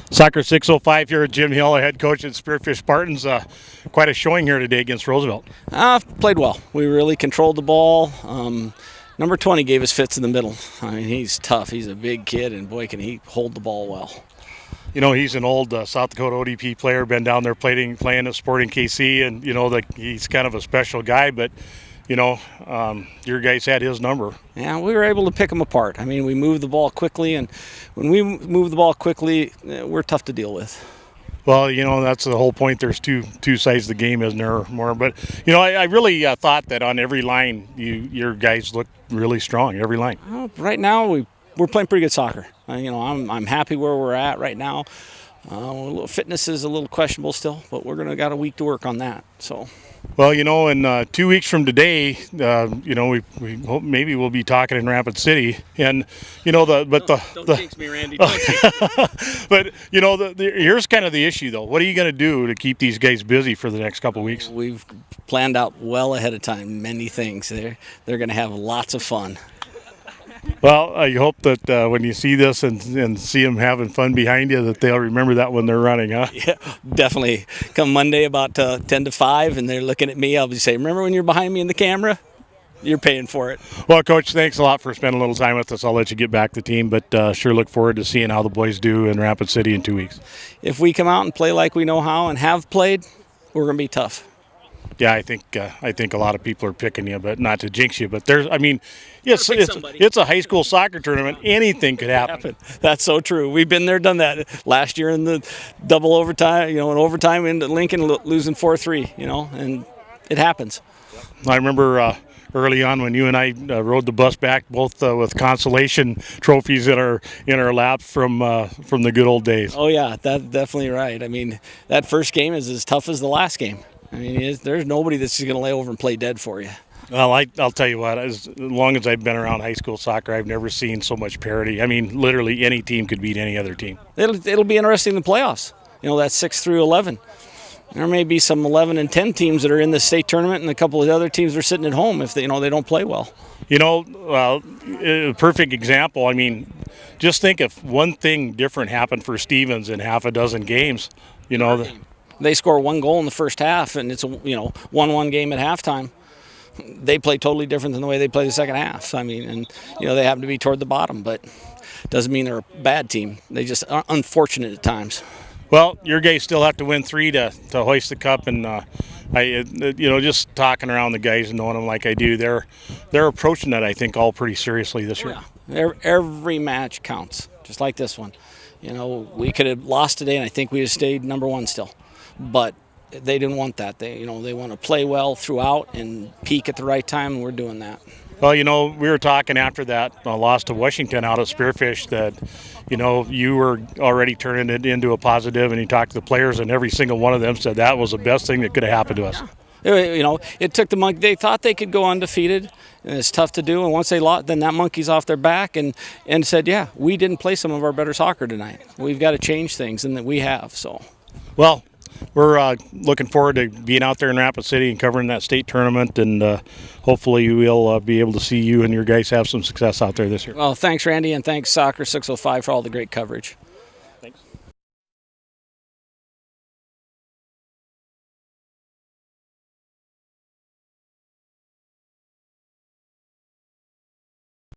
Soccer 605 here at Jim Hill, head coach at Spearfish Spartans. Quite a showing here today against Roosevelt. Played well. We really controlled the ball. Number 20 gave us fits in the middle. I mean, he's tough. He's a big kid, and boy, can he hold the ball well. You know, he's an old South Dakota ODP player, been down there playing at Sporting KC, and, you know, he's kind of a special guy, but, you know, your guys had his number. Yeah, we were able to pick him apart. I mean, we moved the ball quickly, and when we move the ball quickly, we're tough to deal with. Well, you know, that's the whole point. There's two sides of the game, isn't there, more? But, you know, I really thought that on every line, your guys looked really strong, every line. Right now, we're playing pretty good soccer. You know, I'm happy where we're at right now. Fitness is a little questionable still, but we're got a week to work on that. So. Well, you know, in 2 weeks from today, you know, we hope maybe we'll be talking in Rapid City, and you know don't jinx me, Randy. Don't jinx. But you know, here's kind of the issue, though. What are you going to do to keep these guys busy for the next couple of weeks? We've planned out well ahead of time many things. They're going to have lots of fun. Well, I hope that when you see this and see them having fun behind you, that they'll remember that when they're running, huh? Yeah, definitely. Come Monday about 10 to 5, and they're looking at me, I'll be saying, remember when you're behind me in the camera? You're paying for it. Well, Coach, thanks a lot for spending a little time with us. I'll let you get back to the team, but sure look forward to seeing how the boys do in Rapid City in 2 weeks. If we come out and play like we know how and have played, we're going to be tough. Yeah, I think a lot of people are picking you, but not to jinx you. But it's a high school soccer tournament. Anything could happen. That's so true. We've been there, done that. Last year in the double overtime, you know, in overtime in Lincoln losing 4-3, you know, and it happens. I remember early on when you and I rode the bus back, both with consolation trophies in our laps from the good old days. Oh yeah, that's definitely right. I mean, that first game is as tough as the last game. I mean, there's nobody that's just going to lay over and play dead for you. Well, I'll tell you what, as long as I've been around high school soccer, I've never seen so much parity. I mean, literally any team could beat any other team. It'll be interesting in the playoffs. You know, that's 6 through 11. There may be some 11 and 10 teams that are in the state tournament, and a couple of the other teams are sitting at home if they don't play well. You know, a perfect example. I mean, just think if one thing different happened for Stevens in half a dozen games, you know. They score one goal in the first half, and it's a 1-1 game at halftime. They play totally different than the way they play the second half. I mean, and you know, they happen to be toward the bottom, but doesn't mean they're a bad team. They just are unfortunate at times. Well, your guys still have to win 3 to hoist the cup, and you know, just talking around the guys and knowing them like I do, they're approaching that, I think, all pretty seriously this year. Yeah, every match counts, just like this one. You know, we could have lost today, and I think we would have stayed number 1 still. But they didn't want that. They want to play well throughout and peak at the right time, and we're doing that. Well, you know, we were talking after that loss to Washington out of Spearfish that, you know, you were already turning it into a positive, and you talked to the players, and every single one of them said that was the best thing that could have happened to us. Yeah. You know, it took the monkey. They thought they could go undefeated, and it's tough to do. And once they lost, then that monkey's off their back, and said, yeah, we didn't play some of our better soccer tonight. We've got to change things, and that we have. So, well, we're looking forward to being out there in Rapid City and covering that state tournament, and hopefully we'll be able to see you and your guys have some success out there this year. Well, thanks, Randy, and thanks Soccer 605 for all the great coverage.